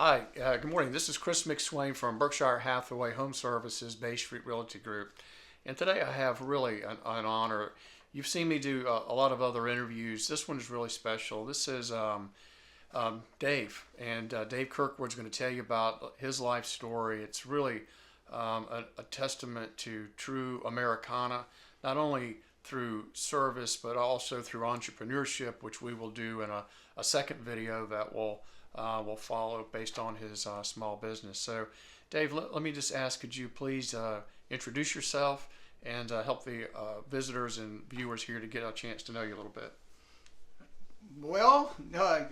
Hi, good morning. This is Chris McSwain from Berkshire Hathaway Home Services, Bay Street Realty Group. And today I have really an honor. You've seen me do a lot of other interviews. This one is really special. This is Dave, and Dave Kirkwood's going to tell you about his life story. It's really a testament to true Americana, not only through service, but also through entrepreneurship, which we will do in a second video that will follow based on his small business. So, Dave, let me just ask, could you please introduce yourself and help the visitors and viewers here to get a chance to know you a little bit? Well,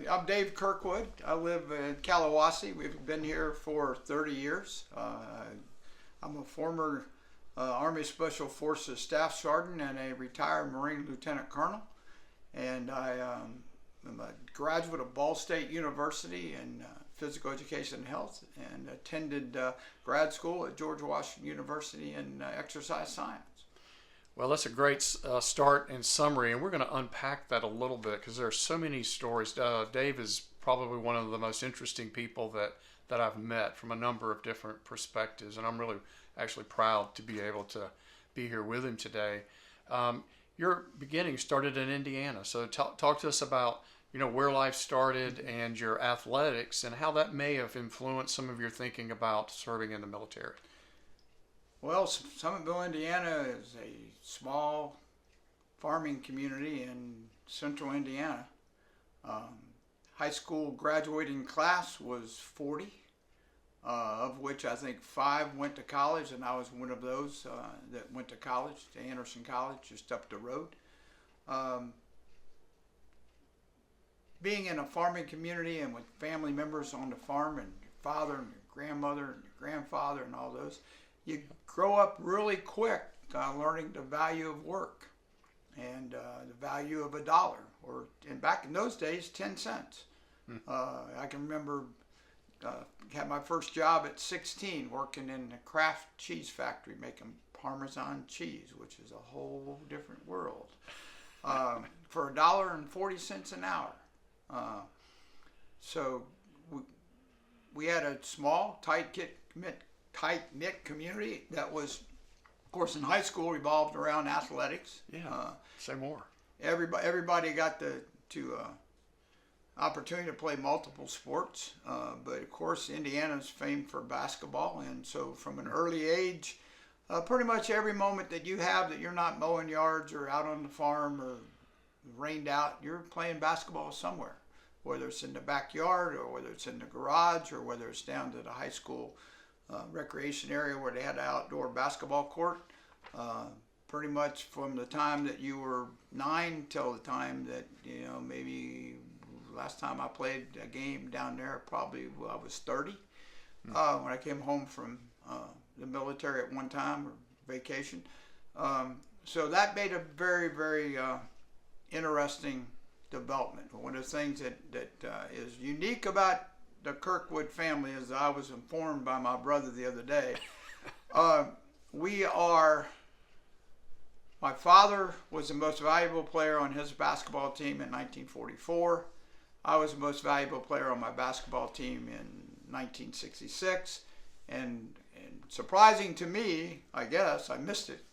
I'm Dave Kirkwood. I live in Kalawasi. We've been here for 30 years. I'm a former Army Special Forces Staff Sergeant and a retired Marine Lieutenant Colonel. And I'm a graduate of Ball State University in physical education and health, and attended grad school at George Washington University in exercise science. Well, that's a great start and summary, and we're going to unpack that a little bit because there are so many stories. Dave is probably one of the most interesting people that I've met from a number of different perspectives, and I'm really actually proud to be able to be here with him today. Your beginning started in Indiana, so talk to us about where life started and your athletics and how that may have influenced some of your thinking about serving in the military. Well, Summitville, Indiana is a small farming community in central Indiana. High school graduating class was 40, of which I think 5 went to college, and I was one of those that went to college, to Anderson College, just up the road. Being in a farming community and with family members on the farm, and your father and your grandmother and your grandfather and all those, you grow up really quick learning the value of work and the value of $1, or back in those days, 10 cents. I can remember had my first job at 16 working in a Kraft cheese factory making Parmesan cheese, which is a whole different world, for $1.40 an hour. So we had a small, tight-knit community that was, of course, in high school revolved around athletics. Yeah, say more. Everybody got to opportunity to play multiple sports, but of course Indiana's famed for basketball, and so from an early age, pretty much every moment that you have that you're not mowing yards or out on the farm or rained out, you're playing basketball somewhere, whether it's in the backyard or whether it's in the garage or whether it's down to the high school recreation area where they had an outdoor basketball court. Pretty much from the time that you were 9 till the time that, maybe last time I played a game down there, probably I was 30. When I came home from the military at one time, or vacation. So that made a very, very interesting development. One of the things that is unique about the Kirkwood family is that I was informed by my brother the other day. My father was the most valuable player on his basketball team in 1944. I was the most valuable player on my basketball team in 1966. And surprising to me, I guess, I missed it.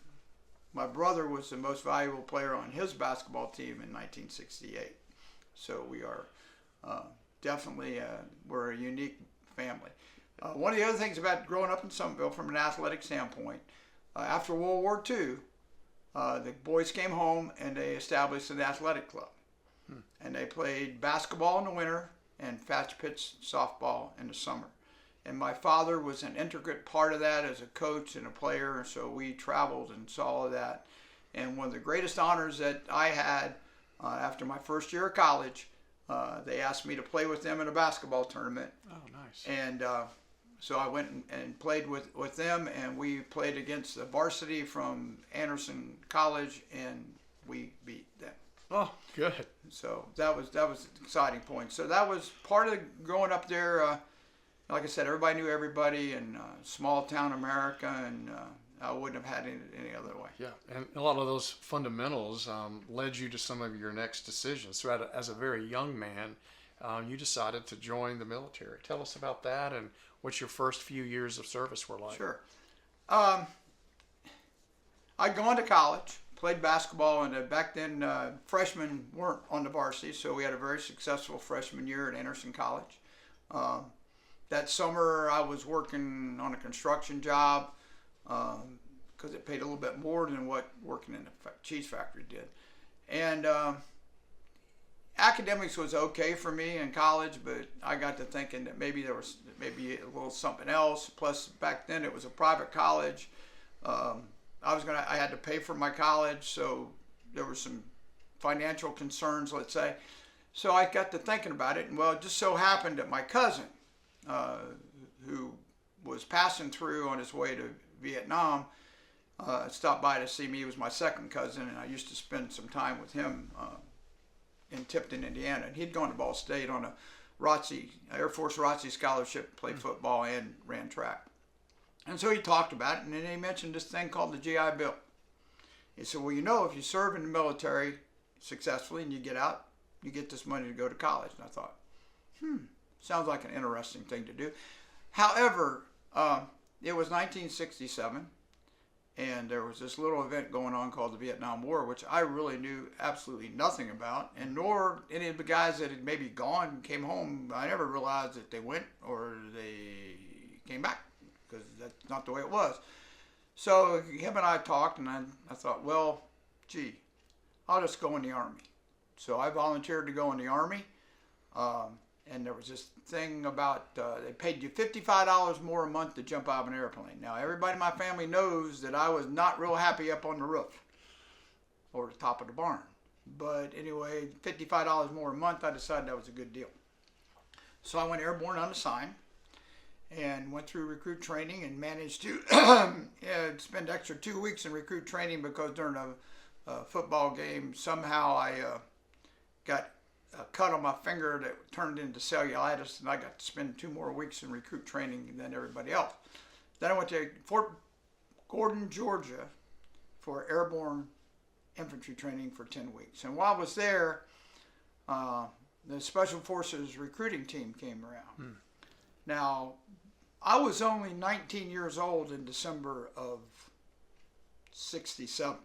My brother was the most valuable player on his basketball team in 1968. So we are definitely, we're a unique family. One of the other things about growing up in Summitville from an athletic standpoint, after World War II, the boys came home and they established an athletic club. And they played basketball in the winter and fast pitch softball in the summer. And my father was an intricate part of that as a coach and a player, so we traveled and saw all of that. And one of the greatest honors that I had after my first year of college, they asked me to play with them in a basketball tournament. Oh, nice. And so I went and played with them, and we played against the varsity from Anderson College, and we beat them. Oh, good. So that was an exciting point. So that was part of growing up there. Like I said, everybody knew everybody in small town America, and I wouldn't have had it any other way. Yeah, and a lot of those fundamentals led you to some of your next decisions. So as a very young man, you decided to join the military. Tell us about that and what your first few years of service were like. Sure. I'd gone to college, played basketball, and back then freshmen weren't on the varsity, so we had a very successful freshman year at Anderson College. That summer, I was working on a construction job because it paid a little bit more than what working in a cheese factory did. And academics was okay for me in college, but I got to thinking that maybe there was maybe a little something else. Plus, back then it was a private college. I had to pay for my college, so there were some financial concerns, let's say. So I got to thinking about it, and well, it just so happened that my cousin, who was passing through on his way to Vietnam, stopped by to see me. He was my second cousin, and I used to spend some time with him in Tipton, Indiana. And he'd gone to Ball State on a Air Force ROTC scholarship, played football and ran track. And so he talked about it, and then he mentioned this thing called the GI Bill. He said, well, if you serve in the military successfully and you get out, you get this money to go to college. And I thought, sounds like an interesting thing to do. However, it was 1967, and there was this little event going on called the Vietnam War, which I really knew absolutely nothing about, and nor any of the guys that had maybe gone and came home. I never realized that they went or they came back, because that's not the way it was. So him and I talked, and I thought, well, gee, I'll just go in the Army. So I volunteered to go in the Army, and there was this thing about they paid you $55 more a month to jump out of an airplane. Now, everybody in my family knows that I was not real happy up on the roof or the top of the barn. But anyway, $55 more a month, I decided that was a good deal. So I went airborne unassigned and went through recruit training and managed to spend extra 2 weeks in recruit training because during a football game, somehow I got a cut on my finger that turned into cellulitis, and I got to spend 2 more weeks in recruit training than everybody else. Then I went to Fort Gordon, Georgia for airborne infantry training for 10 weeks. And while I was there, the Special Forces recruiting team came around. Now, I was only 19 years old in December of 67.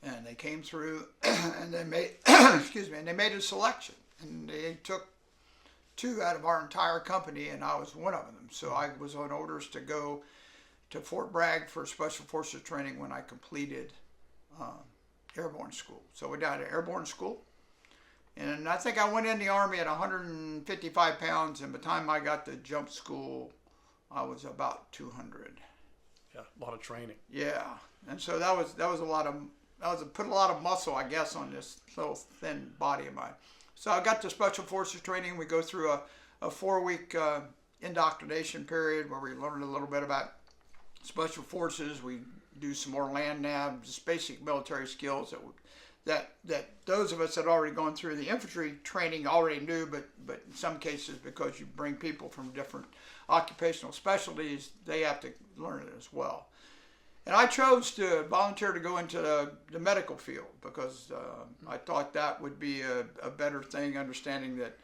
And they came through and they made and they made a selection. And they took 2 out of our entire company, and I was one of them. So I was on orders to go to Fort Bragg for Special Forces training when I completed airborne school. So we got to airborne school. And I think I went in the Army at 155 pounds, and by the time I got to jump school, I was about 200. Yeah, a lot of training. Yeah, and so that was a lot of put a lot of muscle, I guess, on this little thin body of mine. So I got to Special Forces training. We go through a 4-week indoctrination period where we learn a little bit about Special Forces. We do some more land nav, just basic military skills that those of us that had already gone through the infantry training already knew, but in some cases, because you bring people from different occupational specialties, they have to learn it as well. And I chose to volunteer to go into the medical field because I thought that would be a better thing, understanding that,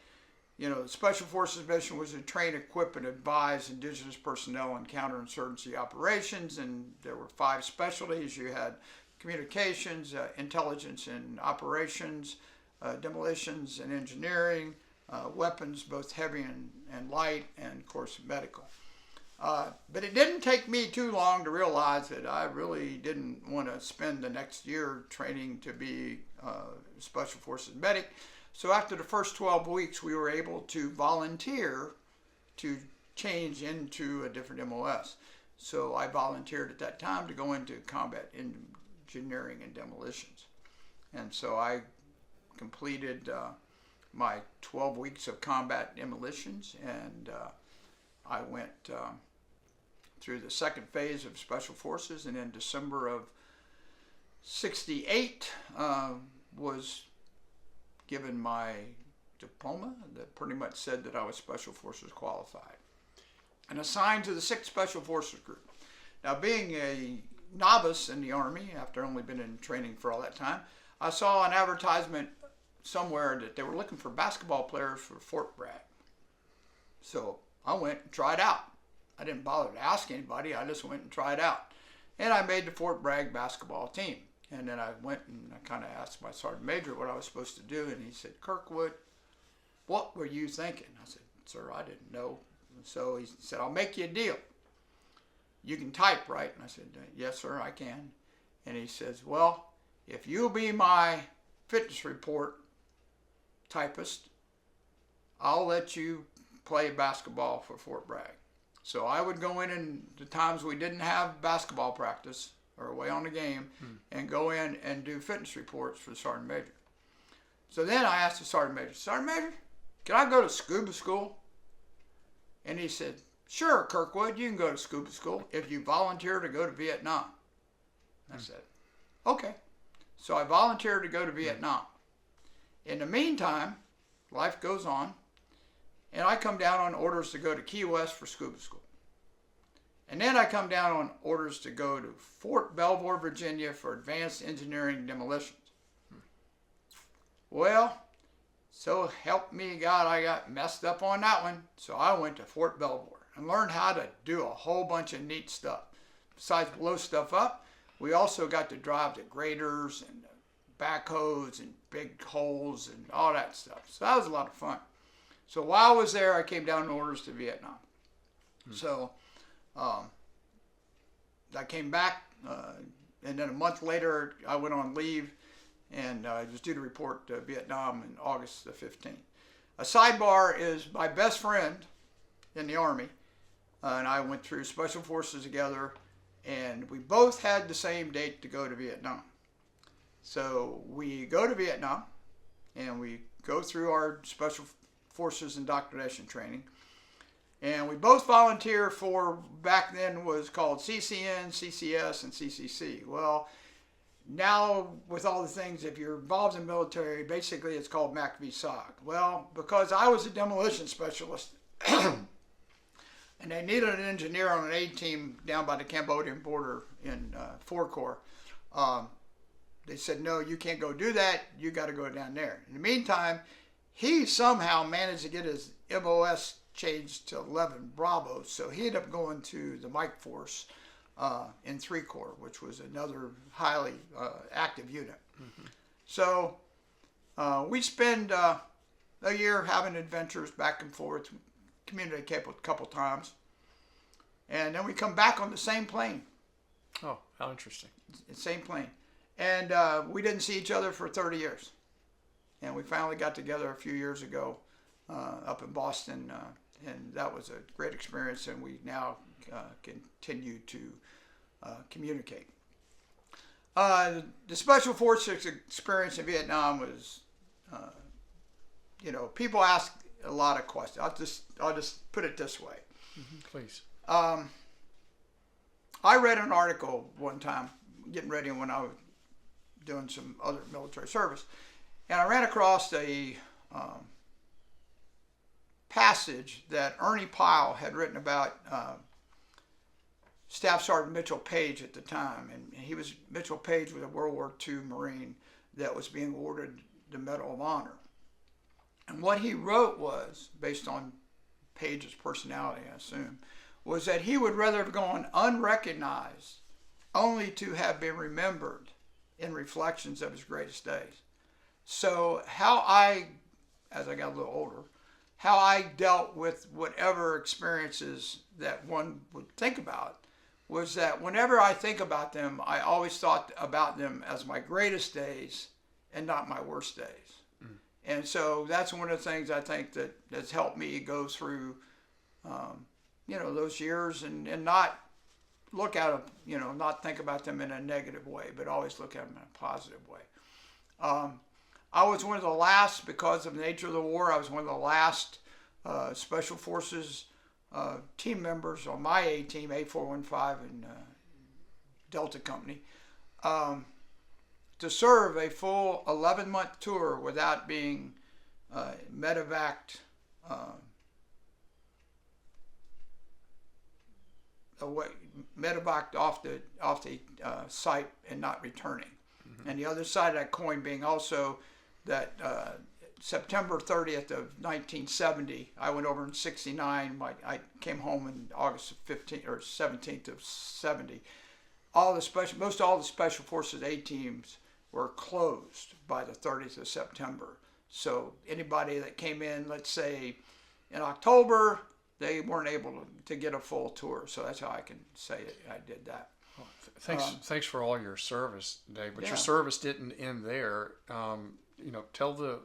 the Special Forces mission was to train, equip, and advise indigenous personnel in counterinsurgency operations, and there were 5 specialties. You had communications, intelligence and operations, demolitions and engineering, weapons, both heavy and light, and of course medical. But it didn't take me too long to realize that I really didn't want to spend the next year training to be a Special Forces medic. So after the first 12 weeks, we were able to volunteer to change into a different MOS. So I volunteered at that time to go into combat engineering and demolitions. And so I completed my 12 weeks of combat demolitions, and I went through the second phase of Special Forces, and in December of 68 was given my diploma that pretty much said that I was Special Forces qualified and assigned to the 6th Special Forces Group. Now, being a novice in the Army, after only been in training for all that time, I saw an advertisement somewhere that they were looking for basketball players for Fort Bragg. So I went and tried out. I didn't bother to ask anybody. I just went and tried out. And I made the Fort Bragg basketball team. And then I went and I kind of asked my sergeant major what I was supposed to do. And he said, Kirkwood, what were you thinking? I said, sir, I didn't know. And so he said, I'll make you a deal. You can type, right? And I said, yes, sir, I can. And he says, well, if you'll be my fitness report typist, I'll let you play basketball for Fort Bragg. So I would go in and the times we didn't have basketball practice or away on the game and go in and do fitness reports for the sergeant major. So then I asked the sergeant major, can I go to scuba school? And he said, sure, Kirkwood, you can go to scuba school if you volunteer to go to Vietnam. I said, okay. So I volunteered to go to Vietnam. In the meantime, life goes on, and I come down on orders to go to Key West for scuba school. And then I come down on orders to go to Fort Belvoir, Virginia for advanced engineering demolitions. Well, so help me God, I got messed up on that one. So I went to Fort Belvoir and learned how to do a whole bunch of neat stuff. Besides blow stuff up, we also got to drive the graders and the backhoes and big holes and all that stuff. So that was a lot of fun. So while I was there, I came down on orders to Vietnam. So I came back, and then a month later, I went on leave, and I was due to report to Vietnam in August the 15th. A sidebar is my best friend in the Army, and I went through Special Forces together, and we both had the same date to go to Vietnam. So we go to Vietnam, and we go through our Special Forces indoctrination training. And we both volunteer for, back then was called CCN, CCS, and CCC. Well, now with all the things, if you're involved in the military, basically it's called MACV-SOG. Well, because I was a demolition specialist, and they needed an engineer on an aid team down by the Cambodian border in 4 Corps, they said, no, you can't go do that. You got to go down there. In the meantime, he somehow managed to get his MOS changed to 11 Bravo, so he ended up going to the Mike Force in 3 Corps, which was another highly active unit. So we spend a year having adventures back and forth, communicate a couple times, and then we come back on the same plane. Oh, how interesting. Same plane. And we didn't see each other for 30 years. And we finally got together a few years ago up in Boston, and that was a great experience, and we now continue to communicate. The Special Forces experience in Vietnam was, people ask a lot of questions. I'll just put it this way. Please. I read an article one time, getting ready when I was doing some other military service, and I ran across a passage that Ernie Pyle had written about Staff Sergeant Mitchell Page at the time. And Mitchell Page was a World War II Marine that was being awarded the Medal of Honor. And what he wrote was, based on Page's personality, I assume, was that he would rather have gone unrecognized only to have been remembered in reflections of his greatest days. So how I, as I got a little older, how I dealt with whatever experiences that one would think about was that whenever I think about them, I always thought about them as my greatest days and not my worst days. And so that's one of the things I think that has helped me go through, those years and not look at them, not think about them in a negative way, but always look at them in a positive way. I was one of the last, because of the nature of the war, I was one of the last Special Forces team members on my A team, A415 and Delta Company, to serve a full 11-month tour without being medevaced off the site and not returning. And the other side of that coin being also that September 30th of 1970, I went over in 69. I came home in August 15th or 17th of 70. Most all the Special Forces A teams were closed by the 30th of September. So anybody that came in, let's say in October, they weren't able to get a full tour. So that's how I can say it. I did that. Well, thanks for all your service, Dave. But Yeah. your service didn't end there. Tell the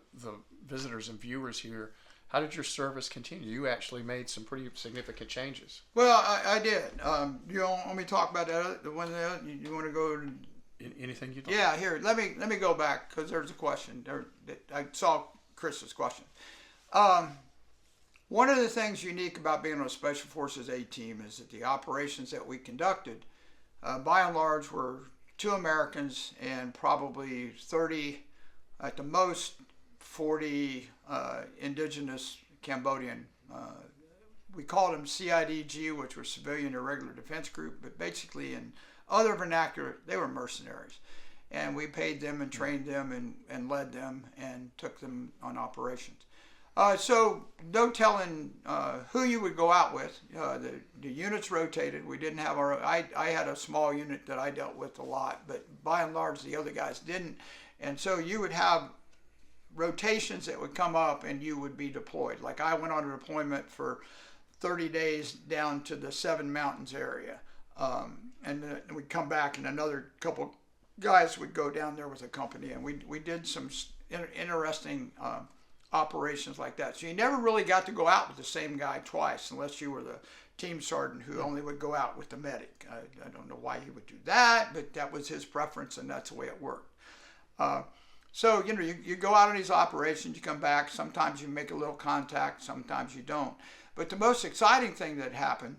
visitors and viewers here, how did your service continue? You actually made some pretty significant changes. Well, I did. You want me to talk about that? The one that you want to go? Anything you'd like? Yeah, here. Let me go back because there's a question. I saw Chris's question. One of the things unique about being on a Special Forces A team is that the operations that we conducted, by and large, were 2 Americans and probably 30, at the most 40 indigenous Cambodian. We called them CIDG, which were Civilian Irregular Defense Group, but basically in other vernacular, they were mercenaries. And we paid them and trained them and led them and took them on operations. So no telling who you would go out with. The units rotated. We didn't have I had a small unit that I dealt with a lot, but by and large the other guys didn't. And so you would have rotations that would come up and you would be deployed. Like I went on a deployment for 30 days down to the Seven Mountains area. And then we'd come back and another couple guys would go down there with a company, and we did some interesting operations like that. So you never really got to go out with the same guy twice unless you were the team sergeant who only would go out with the medic. I don't know why he would do that, but that was his preference and that's the way it worked. So, you go out on these operations, you come back, sometimes you make a little contact, sometimes you don't. But the most exciting thing that happened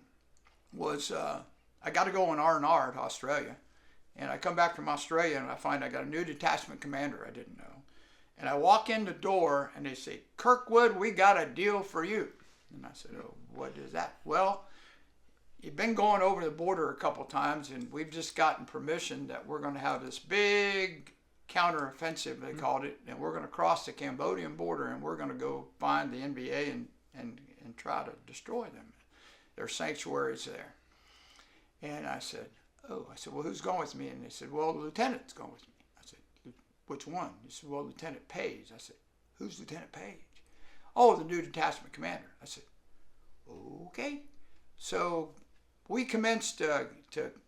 was I got to go on R&R to Australia. And I come back from Australia and I find I got a new detachment commander I didn't know. And I walk in the door and they say, "Kirkwood, we got a deal for you." And I said, "Oh, what is that?" "Well, you've been going over the border a couple times and we've just gotten permission that we're going to have this big counteroffensive," they called it, "and we're going to cross the Cambodian border and we're going to go find the NBA and try to destroy them. There's sanctuaries there." And I said, "Oh," I said, "well, who's going with me?" And they said, "Well, the lieutenant's going with me." I said, "Which one?" He said, "Well, Lieutenant Page." I said, "Who's Lieutenant Page?" "Oh, the new detachment commander." I said, "Okay." So we commenced to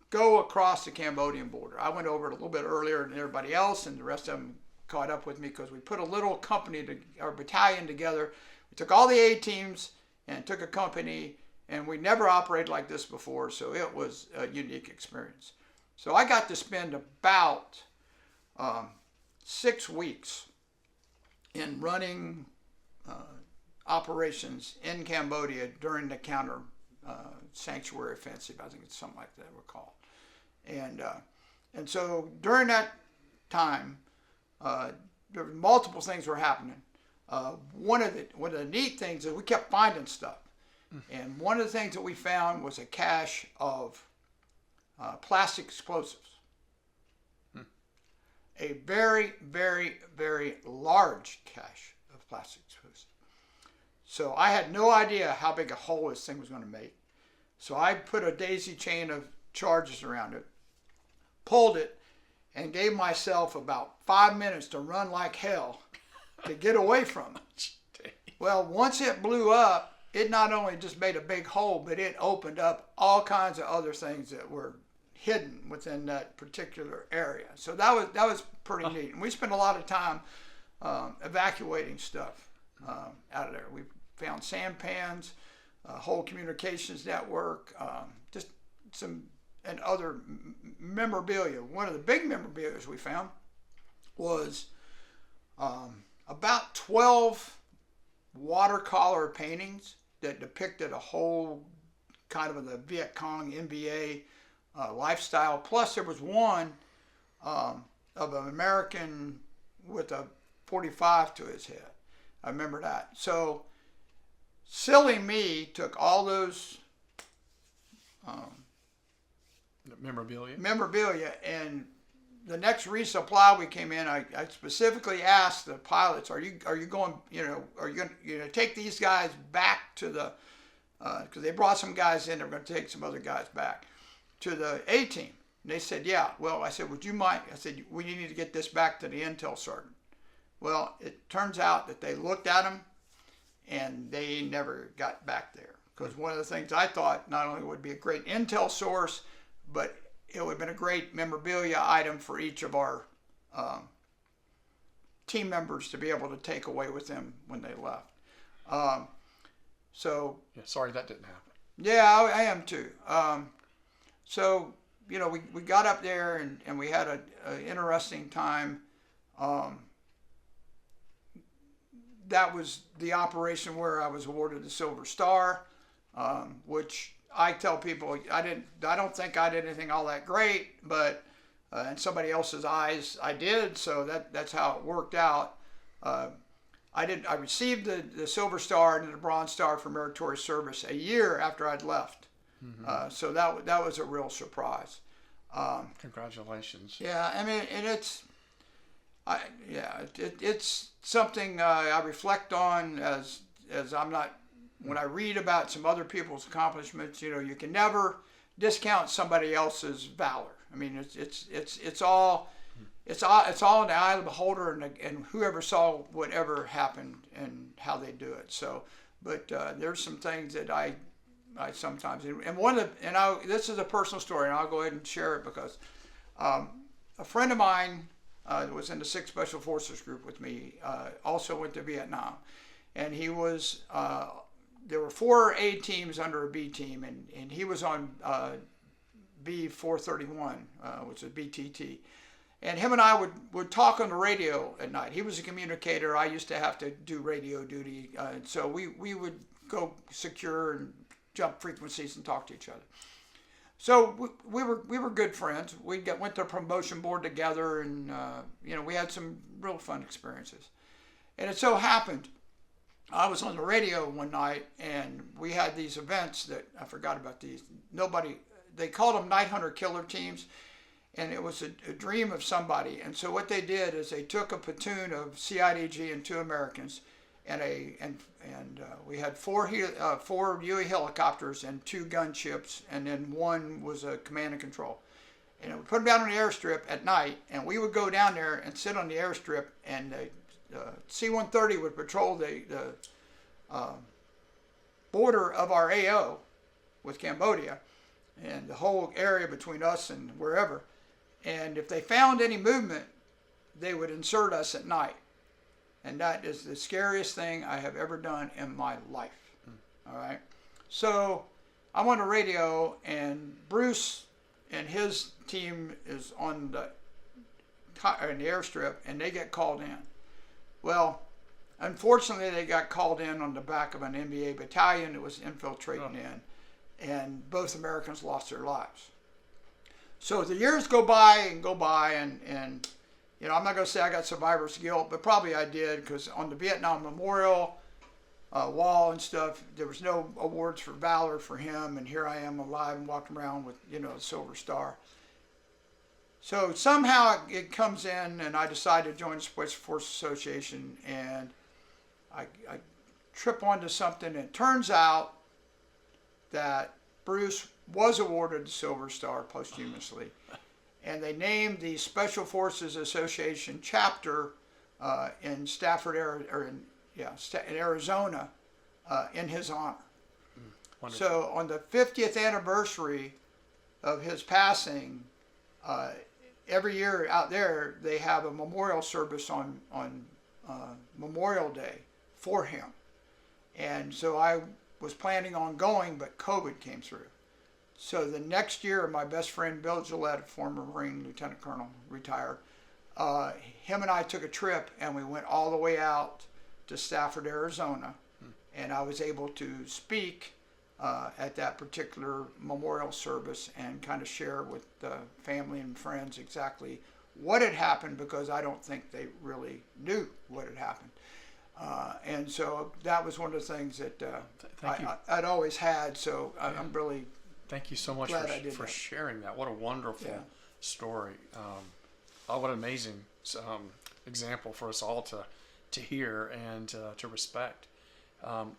go across the Cambodian border. I went over it a little bit earlier than everybody else, and the rest of them caught up with me because we put a little company, our battalion together. We took all the A teams and took a company, and we never operated like this before, so it was a unique experience. So I got to spend about 6 weeks in running operations in Cambodia during the counter sanctuary offensive. I think it's something like that we're called. And so during that time, there were multiple things were happening. One of the neat things is we kept finding stuff. And one of the things that we found was a cache of plastic explosives. A very, very, very large cache of plastic explosives. So I had no idea how big a hole this thing was going to make. So I put a daisy chain of charges around it, pulled it, and gave myself about 5 minutes to run like hell to get away from it. Well, once it blew up, it not only just made a big hole, but it opened up all kinds of other things that were hidden within that particular area. So that was pretty neat. And we spent a lot of time evacuating stuff out of there. We found sampans, a whole communications network, just some and other memorabilia. One of the big memorabilia we found was about 12 watercolor paintings that depicted a whole kind of the Viet Cong NBA lifestyle. Plus there was one of an American with a .45 to his head. I remember that. So silly me took all those memorabilia and the next resupply we came in, I specifically asked the pilots, are you going, are you going to take these guys back to the, because they brought some guys in, they're going to take some other guys back to the A team. And they said, yeah. Well, I said, would you mind? I said, we need to get this back to the intel sergeant. Well, it turns out that they looked at them and they never got back there. Because one of the things I thought not only would be a great intel source, but it would have been a great memorabilia item for each of our team members to be able to take away with them when they left. So yeah, sorry that didn't happen. Yeah, I am too. So we got up there and we had an interesting time. That was the operation where I was awarded the Silver Star, which I tell people I don't think I did anything all that great, but in somebody else's eyes I did. So that's how it worked out. I received the Silver Star and the Bronze Star for meritorious service a year after I'd left. Mm-hmm. So that was a real surprise. Congratulations. Yeah, I mean, and it's something I reflect on as I'm not. When I read about some other people's accomplishments, you can never discount somebody else's valor. I mean, it's all in the eye of the beholder and whoever saw whatever happened and how they do it. So, but there's some things that I sometimes, and this is a personal story, and I'll go ahead and share it because a friend of mine that was in the 6th Special Forces group with me also went to Vietnam, and he was. There were 4 A teams under a B team, and he was on B431, which is BTT. And him and I would talk on the radio at night. He was a communicator. I used to have to do radio duty. So we would go secure and jump frequencies and talk to each other. So we were good friends. We went to a promotion board together, and we had some real fun experiences. And it so happened, I was on the radio one night, and we had these events that I forgot about these. They called them Night Hunter Killer Teams, and it was a dream of somebody. And so what they did is they took a platoon of CIDG and 2 Americans, and we had 4 UE helicopters and 2 gunships, and then 1 was a command and control. And we put them down on the airstrip at night, and we would go down there and sit on the airstrip, and C-130 would patrol the border of our AO with Cambodia and the whole area between us and wherever. And if they found any movement, they would insert us at night. And that is the scariest thing I have ever done in my life. All right. So I'm on the radio, and Bruce and his team is on the airstrip, and they get called in. Well, unfortunately, they got called in on the back of an NBA battalion that was infiltrating in, and both Americans lost their lives. So the years go by, and I'm not going to say I got survivor's guilt, but probably I did, because on the Vietnam Memorial wall and stuff, there was no awards for valor for him, and here I am alive and walking around with, a Silver Star. So somehow it comes in, and I decide to join the Special Forces Association, and I trip onto something, and it turns out that Bruce was awarded the Silver Star posthumously, and they named the Special Forces Association chapter in Stafford, in Arizona, in his honor. Wonderful. So on the 50th anniversary of his passing, every year out there they have a memorial service on Memorial Day for him. And so I was planning on going, but COVID came through. So the next year, my best friend Bill Gillette, former Marine Lieutenant Colonel, retired, him and I took a trip, and we went all the way out to Stafford, Arizona, and I was able to speak at that particular memorial service and kind of share with the family and friends exactly what had happened, because I don't think they really knew what had happened. And so that was one of the things that I'd always had. So I'm really thank you so much for sharing that. What a wonderful story. Oh, what an amazing example for us all to hear and to respect.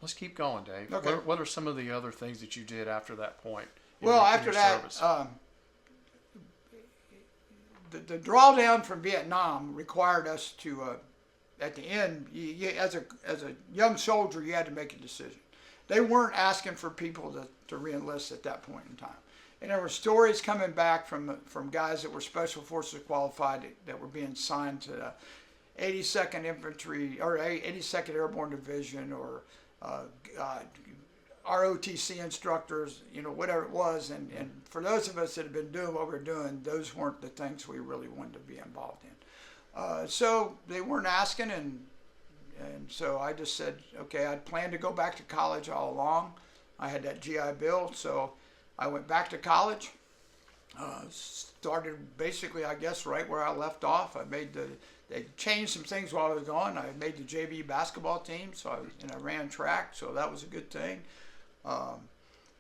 Let's keep going, Dave. Okay. What are some of the other things that you did after that point? Well, after that, the drawdown from Vietnam required us to, at the end, as a young soldier, you had to make a decision. They weren't asking for people to re-enlist at that point in time. And there were stories coming back from guys that were Special Forces qualified that were being signed to the 82nd Infantry or 82nd Airborne Division or ROTC instructors, whatever it was. And for those of us that have been doing what we're doing, those weren't the things we really wanted to be involved in. So they weren't asking, and so I just said, okay, I'd planned to go back to college all along. I had that GI Bill, so I went back to college. Started basically, I guess, right where I left off. They changed some things while I was gone. I made the JV basketball team, and I ran track, so that was a good thing.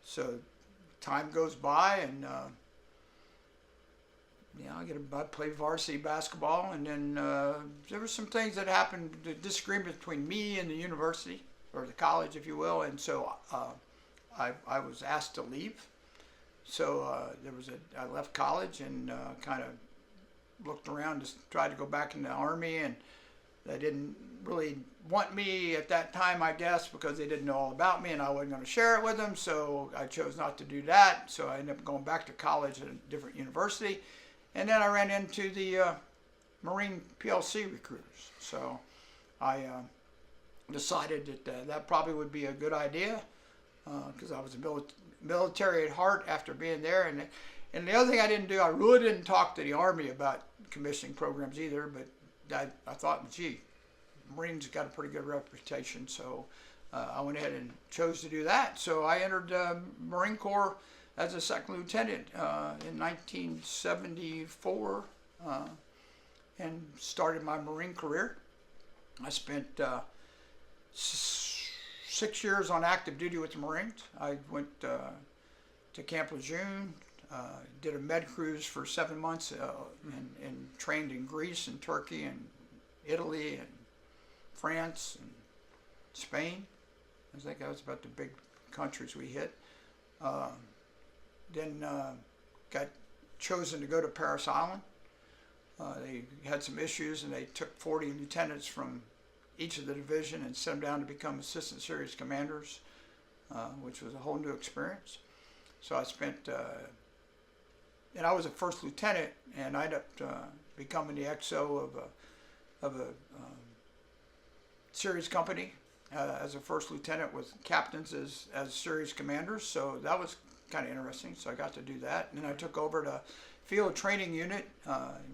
So time goes by, and I played varsity basketball, and then there were some things that happened, the disagreement between me and the university, or the college, if you will, and so I was asked to leave. So I left college and kind of looked around, just tried to go back in the Army, and they didn't really want me at that time, I guess, because they didn't know all about me and I wasn't going to share it with them, so I chose not to do that. So I ended up going back to college at a different university, and then I ran into the Marine PLC recruiters. So I decided that that probably would be a good idea, because I was a military at heart after being there. And the other thing I didn't do, I really didn't talk to the Army about commissioning programs either, but I thought, gee, Marines got a pretty good reputation, so I went ahead and chose to do that. So I entered Marine Corps as a second lieutenant in 1974 and started my Marine career. I spent 6 years on active duty with the Marines. I went to Camp Lejeune, did a med cruise for 7 months, and trained in Greece and Turkey and Italy and France and Spain. I think that was about the big countries we hit. Then got chosen to go to Paris Island. They had some issues, and they took 40 lieutenants from each of the division and sent them down to become assistant series commanders, which was a whole new experience. So I spent, and I was a first lieutenant, and I ended up becoming the XO of a series company as a first lieutenant with captains as series commanders. So that was kind of interesting. So I got to do that, and then I took over the field training unit,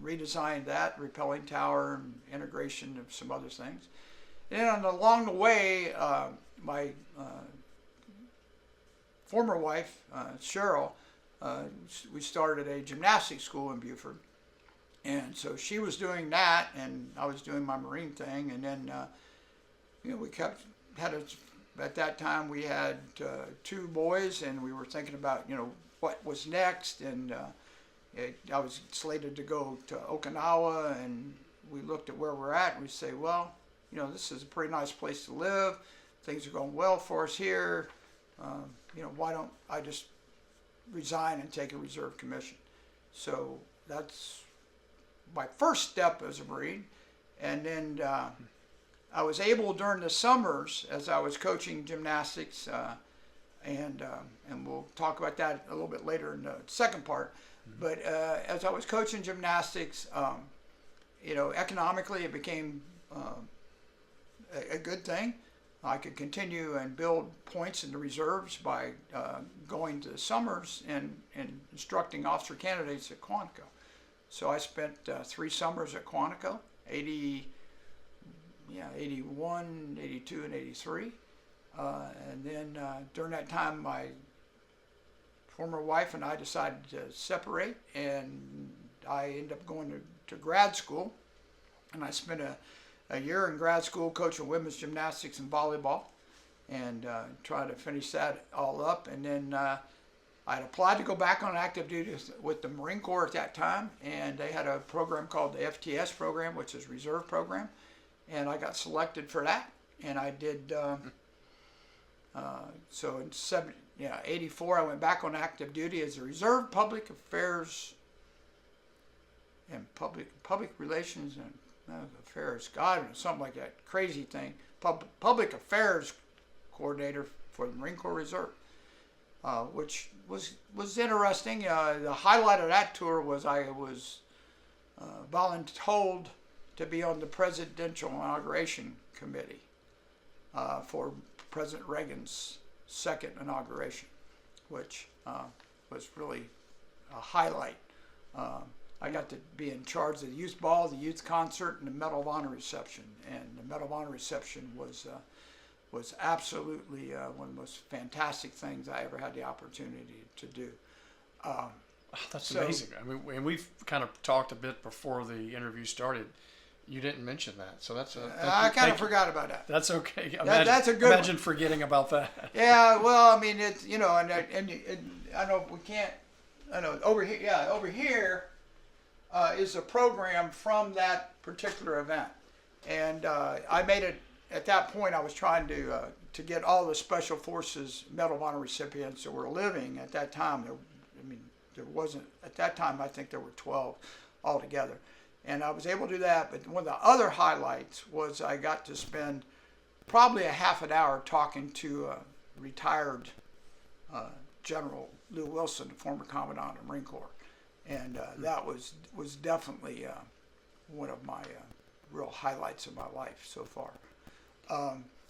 redesigned that, rappelling tower, and integration of some other things. And along the way, my former wife, Cheryl, we started a gymnastics school in Beaufort. And so she was doing that, and I was doing my Marine thing. And then, at that time we had 2 boys, and we were thinking about, what was next. And I was slated to go to Okinawa, and we looked at where we're at, and we say, well, this is a pretty nice place to live. Things are going well for us here. Why don't I just resign and take a reserve commission? So that's my first step as a Marine. And then I was able during the summers, as I was coaching gymnastics, and we'll talk about that a little bit later in the second part. Mm-hmm. But as I was coaching gymnastics, economically it became a good thing. I could continue and build points in the reserves by going to the summers and instructing officer candidates at Quantico. So I spent 3 summers at Quantico, 81, 82, and 83. And then during that time, my former wife and I decided to separate, and I ended up going to grad school. And I spent a year in grad school coaching women's gymnastics and volleyball, and tried to finish that all up. And then I'd applied to go back on active duty with the Marine Corps at that time, and they had a program called the FTS program, which is Reserve Program, and I got selected for that, and I did. So in 84, I went back on active duty as a Reserve Public Affairs and Public Relations and Affairs, God, something like that, crazy thing. Public Affairs Coordinator for the Marine Corps Reserve, which was interesting. The highlight of that tour was I was voluntold to be on the Presidential Inauguration Committee for President Reagan's second inauguration, which was really a highlight. I got to be in charge of the youth ball, the youth concert, and the Medal of Honor reception. And the Medal of Honor reception was absolutely one of the most fantastic things I ever had the opportunity to do. That's amazing. I mean, and we've kind of talked a bit before the interview started. You didn't mention that, so that's I kind of forgot about that. That's okay. That's a good. Imagine forgetting about that. Yeah, well, I mean, it's and I know we can't. I know over here. Yeah, over here is a program from that particular event, and I made it. At that point, I was trying to get all the Special Forces Medal of Honor recipients that were living at that time. There wasn't at that time. I think there were 12 altogether. And I was able to do that, but one of the other highlights was I got to spend probably a half an hour talking to retired General Lew Wilson, the former Commandant of the Marine Corps. And that was definitely one of my real highlights of my life so far.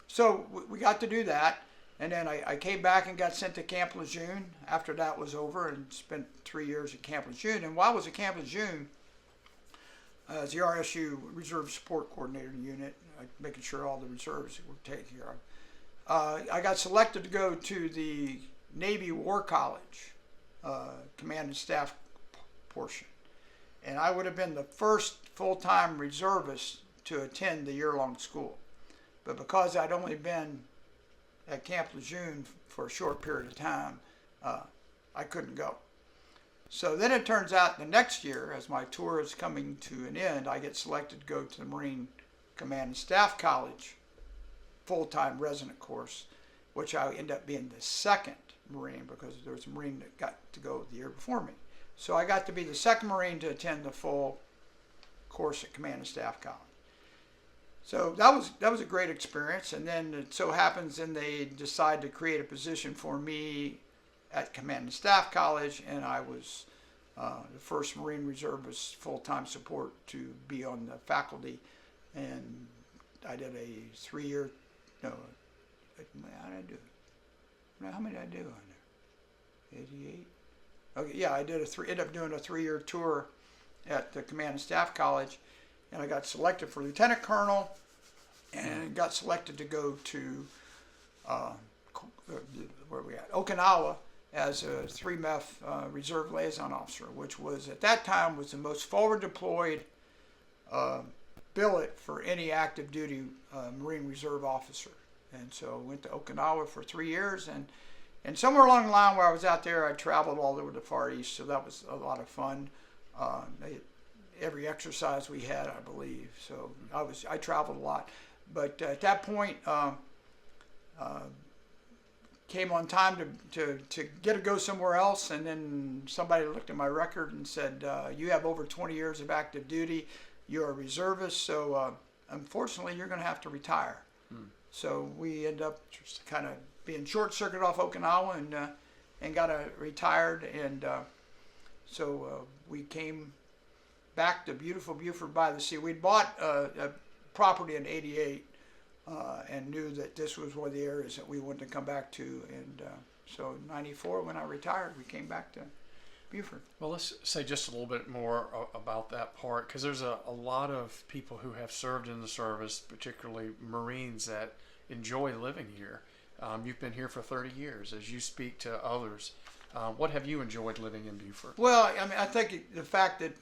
So we got to do that, and then I came back and got sent to Camp Lejeune after that was over and spent 3 years at Camp Lejeune. And while I was at Camp Lejeune, as the RSU Reserve Support Coordinator unit, making sure all the reserves were taken care of. I got selected to go to the Navy War College Command and Staff portion. And I would have been the first full-time reservist to attend the year-long school. But because I'd only been at Camp Lejeune for a short period of time, I couldn't go. So then it turns out the next year, as my tour is coming to an end, I get selected to go to the Marine Command and Staff College full-time resident course, which I end up being the second Marine because there was a Marine that got to go the year before me. So I got to be the second Marine to attend the full course at Command and Staff College. So that was a great experience, and then it so happens and they decide to create a position for me at Command and Staff College, and I was the first Marine Reservist full-time support to be on the faculty, and I did a 3-year, how did I do? How many did I do on there? 88? Okay, yeah, I ended up doing a 3-year tour at the Command and Staff College, and I got selected for Lieutenant Colonel, and got selected to go to where are we at? Okinawa, as a 3MEF Reserve Liaison Officer, which was, at that time, was the most forward deployed billet for any active duty Marine Reserve officer. And so I went to Okinawa for 3 years, and somewhere along the line where I was out there, I traveled all over the Far East, so that was a lot of fun. Every exercise we had, I believe, so I traveled a lot. But at that point, came on time to get to go somewhere else, and then somebody looked at my record and said, you have over 20 years of active duty, you're a reservist, so unfortunately you're going to have to retire. So we ended up just kind of being short-circuited off Okinawa and got retired, and so we came back to beautiful Beaufort by the Sea. We'd bought a property in '88 and knew that this was one of the areas that we wanted to come back to. And so in '94, when I retired, we came back to Beaufort. Well, let's say just a little bit more about that part, because there's a lot of people who have served in the service, particularly Marines, that enjoy living here. You've been here for 30 years. As you speak to others, what have you enjoyed living in Beaufort? Well, I mean, I think the fact that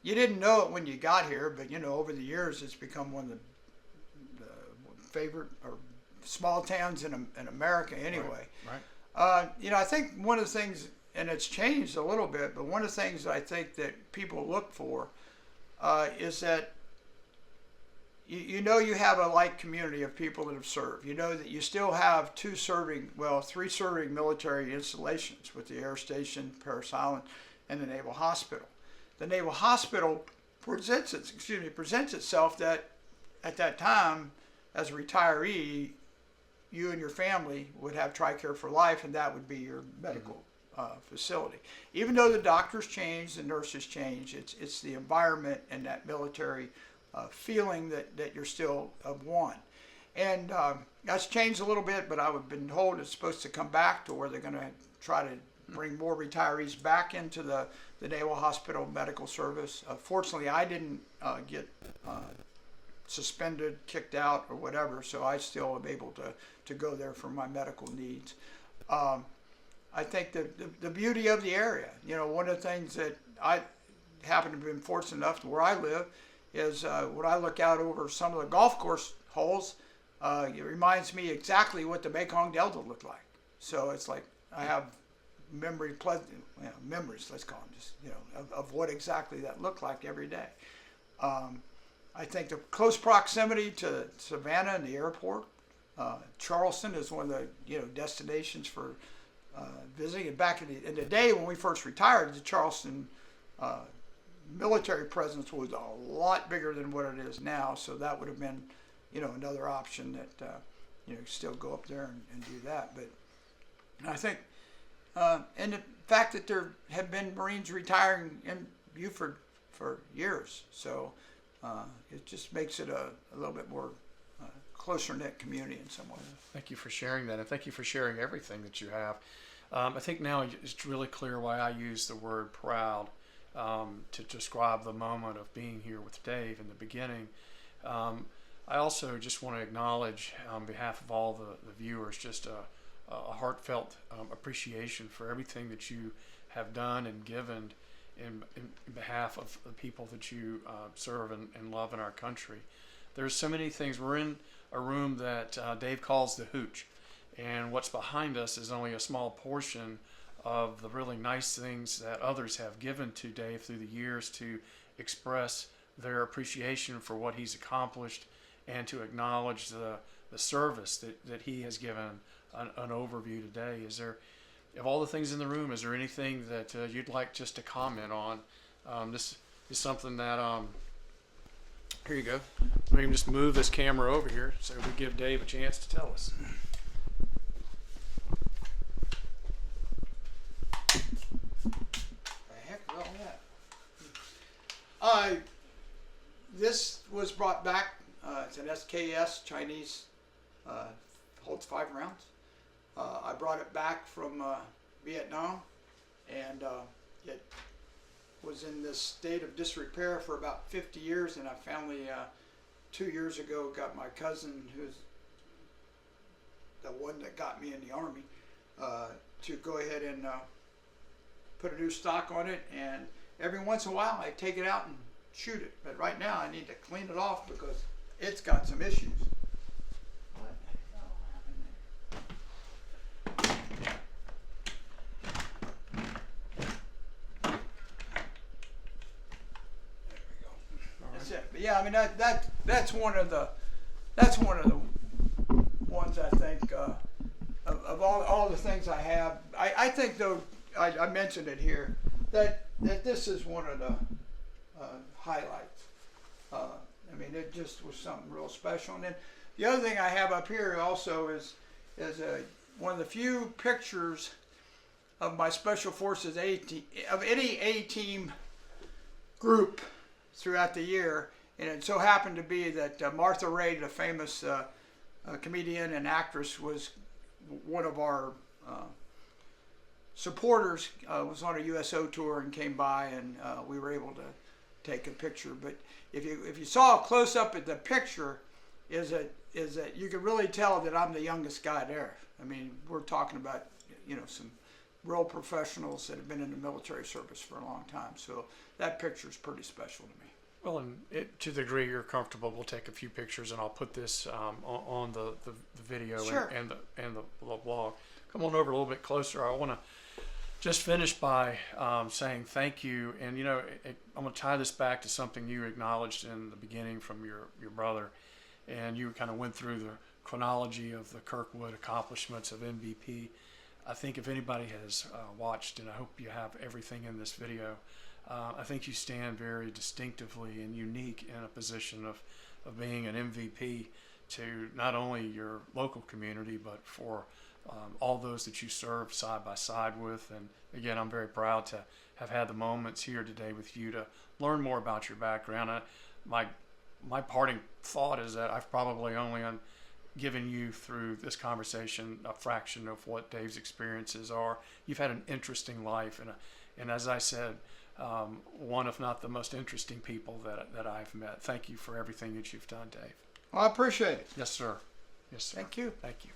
you didn't know it when you got here, but over the years, it's become one of the favorite or small towns in America anyway. I think one of the things, and it's changed a little bit, but one of the things I think that people look for is that you have a like community of people that have served. You know that you still have three serving military installations with the Air Station, Parris Island, and the Naval Hospital. The Naval Hospital presents itself that at that time, as a retiree, you and your family would have TRICARE for life, and that would be your medical facility. Even though the doctors change, the nurses change, it's the environment and that military feeling that you're still of one. And that's changed a little bit, but I've been told it's supposed to come back to where they're going to try to bring more retirees back into the Naval Hospital Medical Service. Fortunately, I didn't get suspended, kicked out, or whatever, so I still am able to go there for my medical needs. I think the beauty of the area, one of the things that I happen to have been fortunate enough to where I live is when I look out over some of the golf course holes, it reminds me exactly what the Mekong Delta looked like. So it's like I have memories, let's call them, just of what exactly that looked like every day. I think the close proximity to Savannah and the airport, Charleston is one of the destinations for visiting. And back in the day when we first retired, the Charleston military presence was a lot bigger than what it is now. So that would have been another option that still go up there and do that. But I think and the fact that there have been Marines retiring in Beaufort for years, so it just makes it a little bit more closer-knit community in some ways. Thank you for sharing that, and thank you for sharing everything that you have. I think now it's really clear why I use the word proud to describe the moment of being here with Dave in the beginning. I also just want to acknowledge on behalf of all the viewers just a heartfelt appreciation for everything that you have done and given in behalf of the people that you serve and love in our country. There's so many things. We're in a room that Dave calls the hooch, and what's behind us is only a small portion of the really nice things that others have given to Dave through the years to express their appreciation for what he's accomplished and to acknowledge the service that he has given an overview today. Is there, of all the things in the room, is there anything that you'd like just to comment on? This is something that, here you go. We can just move this camera over here so we give Dave a chance to tell us. The heck is all that? This was brought back. It's an SKS, Chinese, holds 5 rounds. I brought it back from Vietnam, and it was in this state of disrepair for about 50 years, and I finally, 2 years ago, got my cousin, who's the one that got me in the Army, to go ahead and put a new stock on it, and every once in a while I take it out and shoot it, but right now I need to clean it off because it's got some issues. Yeah, I mean that's one of the ones I think of all the things I have. I think though I mentioned it here that this is one of the highlights. I mean it just was something real special. And then the other thing I have up here also is one of the few pictures of my Special Forces of any A-team group throughout the year. And it so happened to be that Martha Raye, the famous comedian and actress, was one of our supporters, was on a USO tour and came by, and we were able to take a picture. But if you saw a close up at the picture, is that you can really tell that I'm the youngest guy there. I mean, we're talking about some real professionals that have been in the military service for a long time. So that picture is pretty special to me. Well, and to the degree you're comfortable, we'll take a few pictures, and I'll put this on the video Sure. and the blog. come on over a little bit closer. I want to just finish by saying thank you. And, you know, I'm going to tie this back to something you acknowledged in the beginning from your brother. And you kind of went through the chronology of the Kirkwood accomplishments of MVP. I think if anybody has watched, and I hope you have everything in this video, I think you stand very distinctively and unique in a position of being an MVP to not only your local community, but for all those that you serve side by side with. And again, I'm very proud to have had the moments here today with you to learn more about your background. My parting thought is that I've probably only given you through this conversation a fraction of what Dave's experiences are. You've had an interesting life, and as I said, one if not the most interesting people that I've met. Thank you for everything that you've done, Dave. Well, I appreciate it. Yes, sir. Yes, sir. Thank you. Thank you.